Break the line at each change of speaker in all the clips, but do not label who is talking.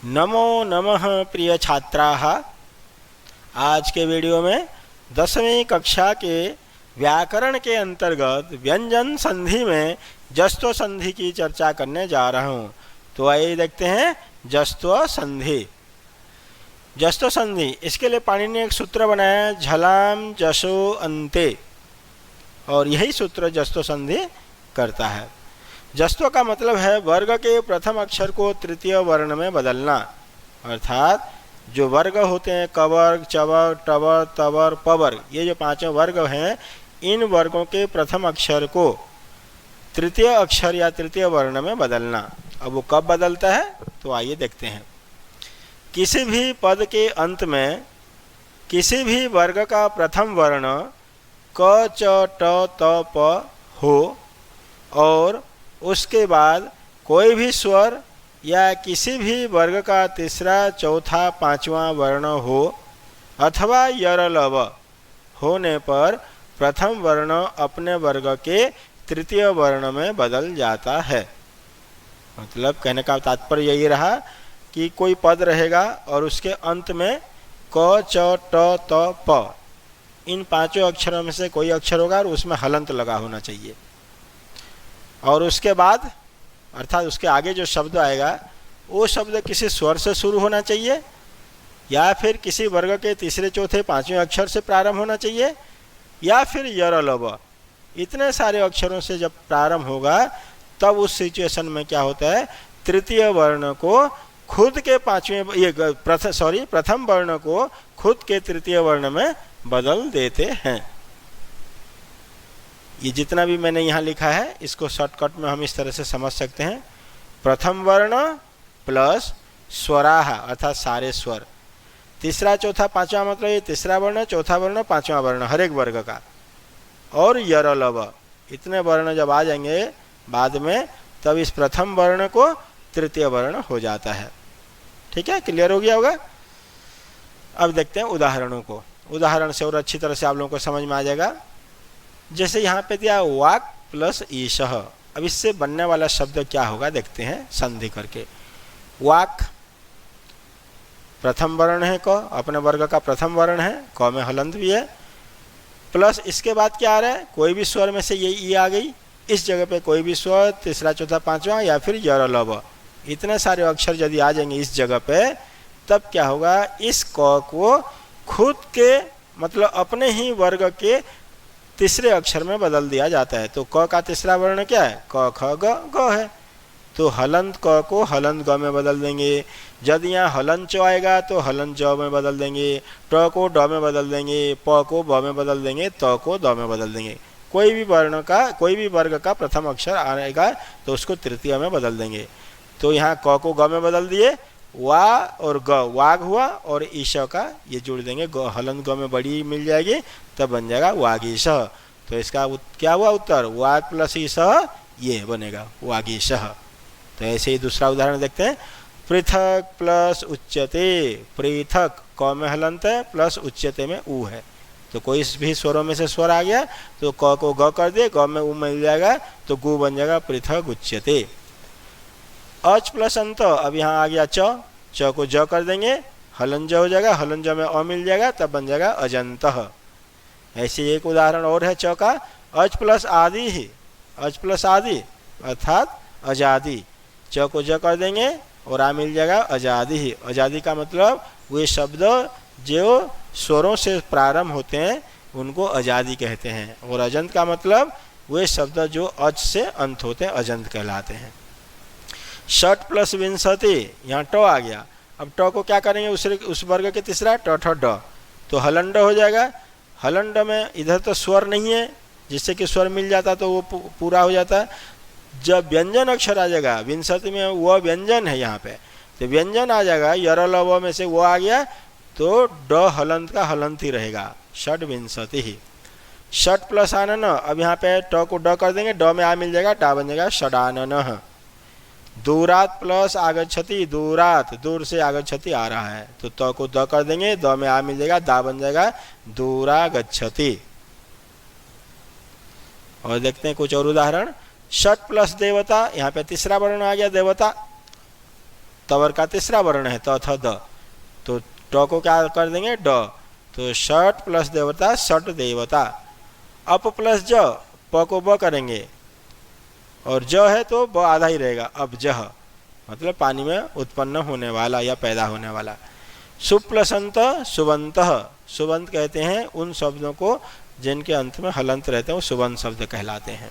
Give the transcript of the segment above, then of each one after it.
नमो नमः प्रिय छात्राः। आज के वीडियो में 10वीं कक्षा के व्याकरण के अंतर्गत व्यंजन संधि में जस्त्व संधि की चर्चा करने जा रहा हूँ। तो आइए देखते हैं जस्त्व संधि। जस्त्व संधि, इसके लिए पाणिनि ने एक सूत्र बनाया, झलाम जसो अन्ते, और यही सूत्र जस्त्व संधि करता है। जस्त्व का मतलब है वर्ग के प्रथम अक्षर को तृतीय वर्ण में बदलना, अर्थात जो वर्ग होते हैं कवर्ग, चवर्ग, टवर्ग, तवर्ग, पवर्ग, ये जो पांचों वर्ग हैं, इन वर्गों के प्रथम अक्षर को तृतीय अक्षर या तृतीय वर्ण में बदलना। अब वो कब बदलता है तो आइए देखते हैं। किसी भी पद के अंत में किसी भी वर्ग का प्रथम वर्ण क, च, ट, त, प हो और उसके बाद कोई भी स्वर या किसी भी वर्ग का तीसरा, चौथा, पांचवा वर्ण हो अथवा यरलव होने पर प्रथम वर्ण अपने वर्ग के तृतीय वर्ण में बदल जाता है। मतलब कहने का तात्पर्य यही रहा कि कोई पद रहेगा और उसके अंत में क, च, ट, त, प, इन पांचों अक्षरों में से कोई अक्षर होगा और उसमें हलंत लगा होना चाहिए, और उसके बाद अर्थात उसके आगे जो शब्द आएगा वो शब्द किसी स्वर से शुरू होना चाहिए या फिर किसी वर्ग के तीसरे, चौथे, पांचवें अक्षर से प्रारंभ होना चाहिए या फिर यरलव। इतने सारे अक्षरों से जब प्रारंभ होगा तब उस सिचुएशन में क्या होता है, तृतीय वर्ण को खुद के प्रथम वर्ण को खुद के तृतीय वर्ण में बदल देते हैं। ये जितना भी मैंने यहाँ लिखा है इसको शॉर्टकट में हम इस तरह से समझ सकते हैं। प्रथम वर्ण प्लस स्वराह अर्थात सारे स्वर, तीसरा, चौथा, पांचवा मतलब ये तीसरा वर्ण, चौथा वर्ण, पांचवा वर्ण हर एक वर्ग का, और यरलव, इतने वर्ण जब आ जाएंगे बाद में तब इस प्रथम वर्ण को तृतीय वर्ण हो जाता है। ठीक है, क्लियर हो गया होगा। अब देखते हैं उदाहरणों को। उदाहरण से और अच्छी तरह से आप लोगों को समझ में आ जाएगा। जैसे यहाँ पे दिया वाक प्लस ईशः। अब इससे बनने वाला शब्द क्या होगा देखते हैं संधि करके। वाक प्रथम वर्ण है क, अपने वर्ग का प्रथम वर्ण है, क में हलंत भी है, प्लस इसके बाद क्या आ रहा है, कोई भी स्वर में से ये ई आ गई, इस जगह पे कोई भी स्वर, तीसरा, चौथा, पांचवा या फिर यरलव, इतने सारे अक्षर यदि आ जाएंगे इस जगह पे तब क्या होगा, इस क को खुद के मतलब अपने ही वर्ग के तीसरे अक्षर में बदल दिया जाता है। तो क का तीसरा वर्ण क्या है, क, ख, ग है, तो हलंत क को हलंत ग में बदल देंगे। यदि यहाँ हलंत च आएगा तो हलंत ज में बदल देंगे, ट को ड में बदल देंगे, प को ब में बदल देंगे, त को द में बदल देंगे। कोई भी वर्ण का, कोई भी वर्ग का प्रथम अक्षर आएगा तो उसको तृतीय में बदल देंगे। तो यहाँ क को ग में बदल दिए, वा और ग वाग हुआ, और ईश का ये जोड़ देंगे, ग हलंत ग में बड़ी मिल जाएगी तब बन जाएगा वागीश। तो इसका क्या हुआ उत्तर, वाग प्लस ईश ये बनेगा वागीश। तो ऐसे ही दूसरा उदाहरण देखते हैं। पृथक प्लस उच्यते, पृथक क में हलंत है प्लस उच्यते में ऊ है, तो कोई भी स्वरों में से स्वर आ गया तो क को ग कर दे, ग में ऊ मिल जाएगा तो गु बन जाएगा पृथक उच्यते। अच प्लस अंत, अब यहाँ आ गया च, च को ज कर देंगे, हलंज हो जाएगा, हलंज में अ मिल जाएगा तब बन जाएगा अजंतः। ऐसे एक उदाहरण और है च का, अच प्लस आदि ही, अच प्लस आदि अर्थात अजादि, च को ज कर देंगे और आ मिल जाएगा अजादि ही। अजादि का मतलब वे शब्द जो स्वरों से प्रारंभ होते हैं उनको अजादि कहते हैं, और अजंत का मतलब वे शब्द जो अच से अंत होते हैं अजंत कहलाते हैं। षट प्लस विंशति, यहाँ ट आ गया, अब ट को क्या करेंगे, उस वर्ग के तीसरा ट ठ ड, तो हलंड हो जाएगा। हलंड में इधर तो स्वर नहीं है, जिससे कि स्वर मिल जाता तो वो पूरा हो जाता। जब व्यंजन अक्षर आ जाएगा, विंशति में वो व्यंजन है यहाँ पे, तो व्यंजन आ जाएगा, यरलव में से वो आ गया तो ड हलंत का हलंत ही रहेगा, षट विंशति ही। षट प्लस आनन, अब यहाँ पे ट को ड कर देंगे, ड में आ मिल जाएगा, टा बन जाएगा षडानन। दूरात प्लस आगच्छति, दूरात दूर से आगच्छति आ रहा है तो त को द कर देंगे, द में आ मिल जाएगा, दा बन जाएगा दूरागच्छति। और देखते हैं कुछ और उदाहरण। षट प्लस देवता, यहाँ पे तीसरा वर्ण आ गया देवता, तवर का तीसरा वर्ण है त थ द, तो ट को क्या कर देंगे ड, तो षट प्लस देवता षट देवता। अप प्लस ज, प को ब करेंगे और ज है तो ब आधा ही रहेगा, अब जह मतलब पानी में उत्पन्न होने वाला या पैदा होने वाला। शुभ प्लस अंत शुभंत, शुभंत कहते हैं उन शब्दों को जिनके अंत में हलंत रहते हैं, वो शुभंत शब्द कहलाते हैं।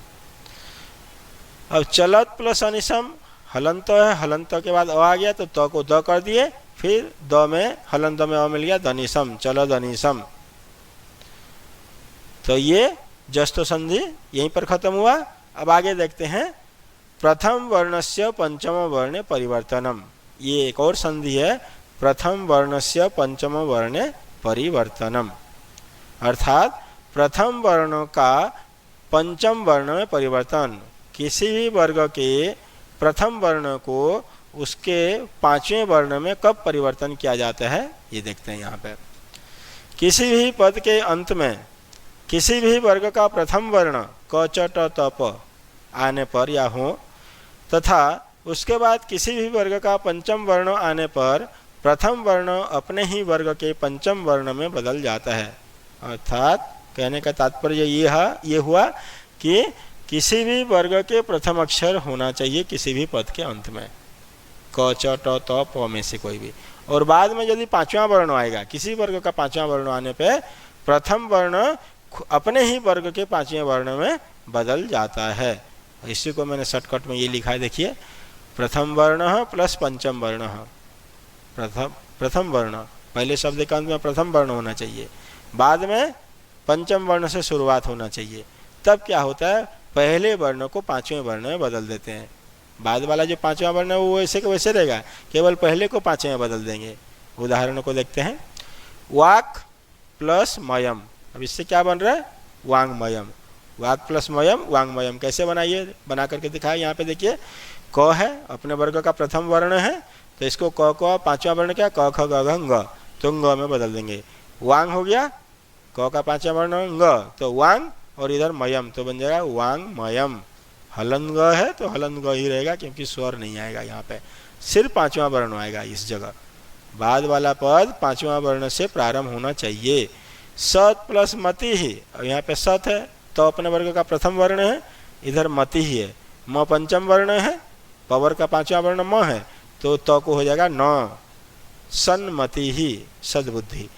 अब चलत प्लस अनिशम, हलंत है, हलंत के बाद अ आ गया तो त को द कर दिए, फिर द में हलंत में अ मिल गया दनिशम, चल दनिशम। तो ये जस्तो संधि यहीं पर खत्म हुआ। अब आगे देखते हैं प्रथम वर्णस्य पंचम वर्णे परिवर्तनम, ये एक और संधि है, प्रथम वर्णस्य पंचम वर्णे परिवर्तनम, अर्थात प्रथम वर्ण का पंचम वर्ण में परिवर्तन। किसी भी वर्ग के प्रथम वर्ण को उसके पांचवें वर्ण में कब परिवर्तन किया जाता है ये देखते हैं यहाँ पे। किसी भी पद के अंत में किसी भी वर्ग का प्रथम वर्ण क च ट त प आने पर या हो तथा उसके बाद किसी भी वर्ग का पंचम वर्ण आने पर प्रथम वर्ण अपने ही वर्ग के पंचम वर्ण में बदल जाता है। अर्थात कहने का तात्पर्य ये हुआ कि किसी भी वर्ग के प्रथम अक्षर होना चाहिए किसी भी पद के अंत में, क च ट त प में से कोई भी, और बाद में यदि पांचवा वर्ण आएगा, किसी वर्ग का पांचवा वर्ण आने पे प्रथम वर्ण अपने ही वर्ग के पांचवें वर्ण में बदल जाता है। इसी को मैंने शॉर्टकट में ये लिखा है, देखिए प्रथम वर्ण प्लस पंचम वर्ण, प्रथम वर्ण पहले शब्द के अंत में प्रथम वर्ण होना चाहिए, बाद में पंचम वर्ण से शुरुआत होना चाहिए। तब क्या होता है, पहले वर्ण को पांचवें वर्ण में बदल देते हैं, बाद वाला जो पांचवा वर्ण है वो वैसे के वैसे रहेगा, केवल पहले को पांचवें में बदल देंगे। उदाहरणों को देखते हैं, वाक प्लस मयम, अब इससे क्या बन रहा है वांगमयम, वाक प्लस मयम वांगमयम। कैसे बनाइए, बना करके दिखाए। यहाँ पे देखिए क है अपने वर्ग का प्रथम वर्ण है, तो इसको क पांचवा वर्ण क्या क ख ग घ ङ, तो ङ में बदल देंगे। वांग हो गया, क का पांचवा वर्ण ङ, तो वांग, और इधर मयम तो बन जाएगा वांग मयम। हलन ग है तो हलन ग ही रहेगा क्योंकि स्वर नहीं आएगा, यहाँ पे सिर्फ पांचवा वर्ण आएगा इस जगह। बाद वाला पद पांचवा वर्ण से प्रारंभ होना चाहिए। सत प्लस मति ही, अब यहाँ पे सत है तो अपने वर्ग का प्रथम वर्ण है, इधर मति ही है, म पंचम वर्ण है, पवर का पांचवा वर्ण म है, तो त को हो जाएगा न, सन्मति ही सद्बुद्धि।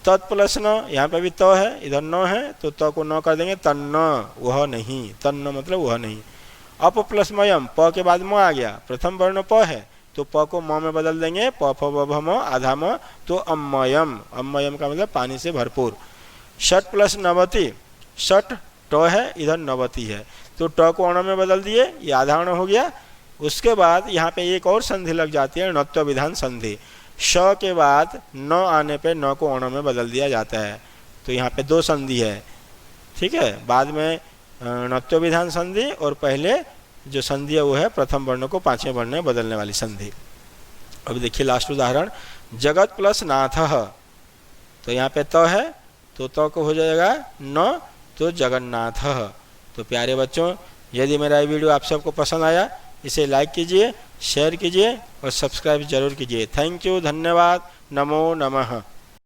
तत् प्लस न, यहाँ पे भी त है इधर न है, तो त को न कर देंगे तन्न, वह नहीं, तन्न मतलब वह नहीं। अप प्लस मयम, प के बाद म आ गया, प्रथम वर्ण प है तो प को म में बदल देंगे, प फ ब भ म आधा म, तो अम्मयम, अम्मयम का मतलब पानी से भरपूर। षट प्लस नवति, षट ट है इधर नवति है, तो ट को अण में बदल दिए, ये आधा अण हो गया। उसके बाद यहाँ पे एक और संधि लग जाती है, णत्व विधान संधि। श के बाद न आने पे न को अण में बदल दिया जाता है, तो यहाँ पे दो संधि है, ठीक है। बाद में णत्व विधान संधि और पहले जो संधि है वो है प्रथम वर्ण को पांचवें वर्ण में बदलने वाली संधि। अब देखिए लास्ट उदाहरण, जगत प्लस नाथ, तो यहाँ पे त है तो त को हो जाएगा न, तो जगन्नाथ। तो प्यारे बच्चों, यदि मेरा ये वीडियो आप सबको पसंद आया इसे लाइक कीजिए, शेयर कीजिए और सब्सक्राइब जरूर कीजिए। थैंक यू, धन्यवाद, नमो नमः।